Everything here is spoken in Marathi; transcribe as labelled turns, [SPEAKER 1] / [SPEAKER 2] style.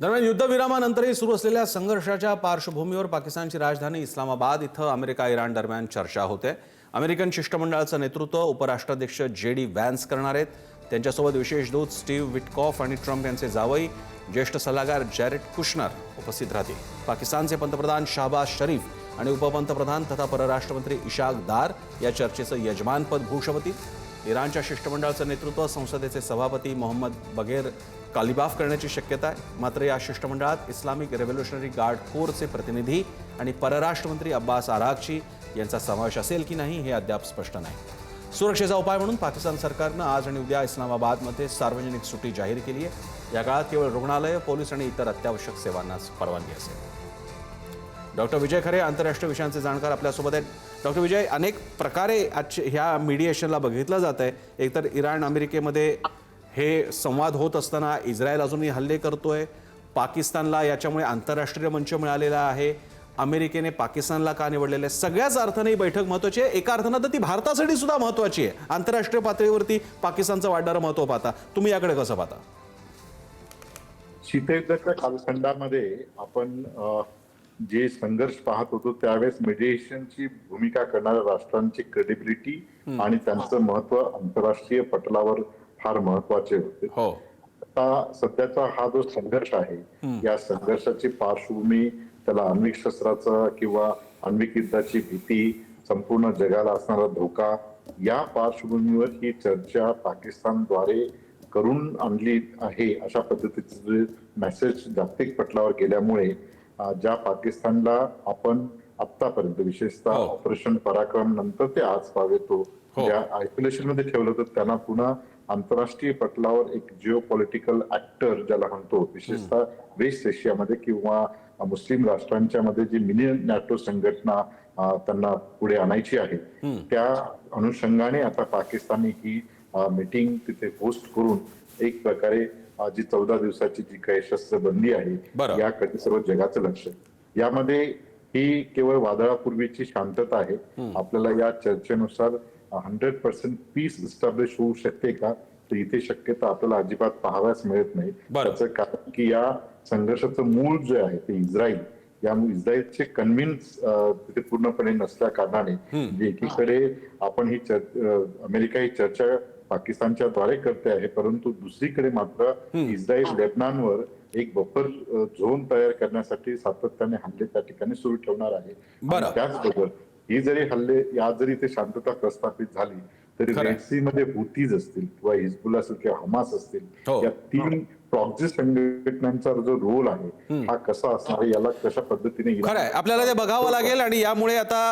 [SPEAKER 1] दरम्यान युद्धविरामानंतरही सुरू असलेल्या संघर्षाच्या पार्श्वभूमीवर पाकिस्तानची राजधानी इस्लामाबाद इथं अमेरिका इराण दरम्यान चर्चा होते। अमेरिकन शिष्टमंडळाचं नेतृत्व उपराष्ट्राध्यक्ष JD व्हॅन्स करणार आहेत। त्यांच्यासोबत विशेष दूत स्टीव्ह विटकॉफ आणि ट्रम्प यांचे जावई ज्येष्ठ सल्लागार जॅरेड कुशनर उपस्थित राहतील। पाकिस्तानचे पंतप्रधान शहबाज शरीफ आणि उपपंतप्रधान तथा परराष्ट्रमंत्री इशाक दार या चर्चेचं यजमानपद भूषवतील। इराणच्या शिष्टमंडळाचं नेतृत्व संसदेचे सभापती मोहम्मद बगेर कालिबाफ करण्याची शक्यता आहे। मात्र या शिष्टमंडळात इस्लामिक रेव्होल्युशनरी गार्ड कोरचे प्रतिनिधी आणि परराष्ट्रमंत्री अब्बास आराघची यांचा समावेश असेल की नाही हे अद्याप स्पष्ट नाही। सुरक्षेचा उपाय म्हणून पाकिस्तान सरकारनं आज आणि उद्या इस्लामाबादमध्ये सार्वजनिक सुट्टी जाहीर केली आहे। या काळात केवळ रुग्णालय, पोलीस आणि इतर अत्यावश्यक सेवांनाच परवानगी असेल। डॉक्टर विजय खरे आंतरराष्ट्रीय विषयांचे जाणकार आपल्यासोबत आहेत। डॉक्टर विजय, अनेक प्रकारे ह्या मीडिएशनला बघितलं जात आहे। एकतर इराण अमेरिकेमध्ये हे संवाद होत असताना इस्रायल अजूनही हल्ले करतोय। पाकिस्तानला याच्यामुळे आंतरराष्ट्रीय मंच मिळालेला आहे। अमेरिकेने पाकिस्तानला का निवडलेलं आहे? सगळ्याच अर्थाने ही बैठक महत्त्वाची आहे। एका अर्थानं तर ती भारतासाठी सुद्धा महत्त्वाची आहे। आंतरराष्ट्रीय पातळीवरती पाकिस्तानचं वाढणारं महत्त्व पाहता तुम्ही याकडे कसं पाहता?
[SPEAKER 2] शीतयुद्धाच्या कालखंडामध्ये आपण जे संघर्ष पाहत होतो त्यावेळेस मेडिएशनची भूमिका करणाऱ्या राष्ट्रांची क्रेडिबिलिटी आणि त्यांचं महत्त्व आंतरराष्ट्रीय पटलावर फार महत्त्वाचे होते। आता सध्याचा हा जो संघर्ष आहे या संघर्षाची पार्श्वभूमी, त्याला आण्विक शस्त्राचा किंवा आण्विक युद्धाची भीती, संपूर्ण जगाला असणारा धोका, या पार्श्वभूमीवर ही चर्चा पाकिस्तानद्वारे करून आणली आहे अशा पद्धतीचे मेसेज जागतिक पटलावर गेल्यामुळे ज्या पाकिस्तानला आपण आतापर्यंत विशेषतः ऑपरेशन पराक्रम नंतर ते आज पावेतो ज्या आयसोलेशन मध्ये ठेवलं होतं त्यांना पुन्हा आंतरराष्ट्रीय पटलावर एक जिओ पॉलिटिकल ऍक्टर ज्याला म्हणतो, विशेषतः वेस्ट एशियामध्ये किंवा मुस्लिम राष्ट्रांच्या मध्ये जी मिनी नॅटो संघटना त्यांना पुढे आणायची आहे त्या अनुषंगाने आता पाकिस्तानने ही मीटिंग तिथे होस्ट करून एक प्रकारे जी 14 दिवसाची जी काही शस्त्रबंदी आहे याकडे सर्व जगाचं लक्ष आहे। यामध्ये ही केवळ वादळापूर्वीची शांतता आहे। आपल्याला या चर्चेनुसार 100% पीस इस्टॅब्लिश होऊ शकते का, तर इथे शक्यता आपल्याला अजिबात पाहाव्यास मिळत नाही। त्याचं कारण की या संघर्षाचं मूळ जे आहे ते इस्रायल, या इस्रायलचे कन्व्हिन्स तिथे पूर्णपणे नसल्या कारणाने म्हणजे एकीकडे आपण ही अमेरिका ही चर्चा पाकिस्तानच्या द्वारे करते आहे, परंतु दुसरीकडे मात्र इस्रायल लेबनानवर एक बफर झोन तयार करण्यासाठी सातत्याने हल्ले त्या ठिकाणी सुरू ठेवणार आहे। त्याचबरोबर ही जरी हल्ले जरी ते शांतता प्रस्थापित झाली तरी रेड सी मध्ये हुतीज असतील किंवा हिजबुल्ला असेल किंवा हमास असतील, या 3 प्रॉक्सी संघटनांचा जो रोल आहे हा कसा असणार, याला कशा पद्धतीने
[SPEAKER 1] खरं आहे आपल्याला ते बघावं लागेल। आणि यामुळे आता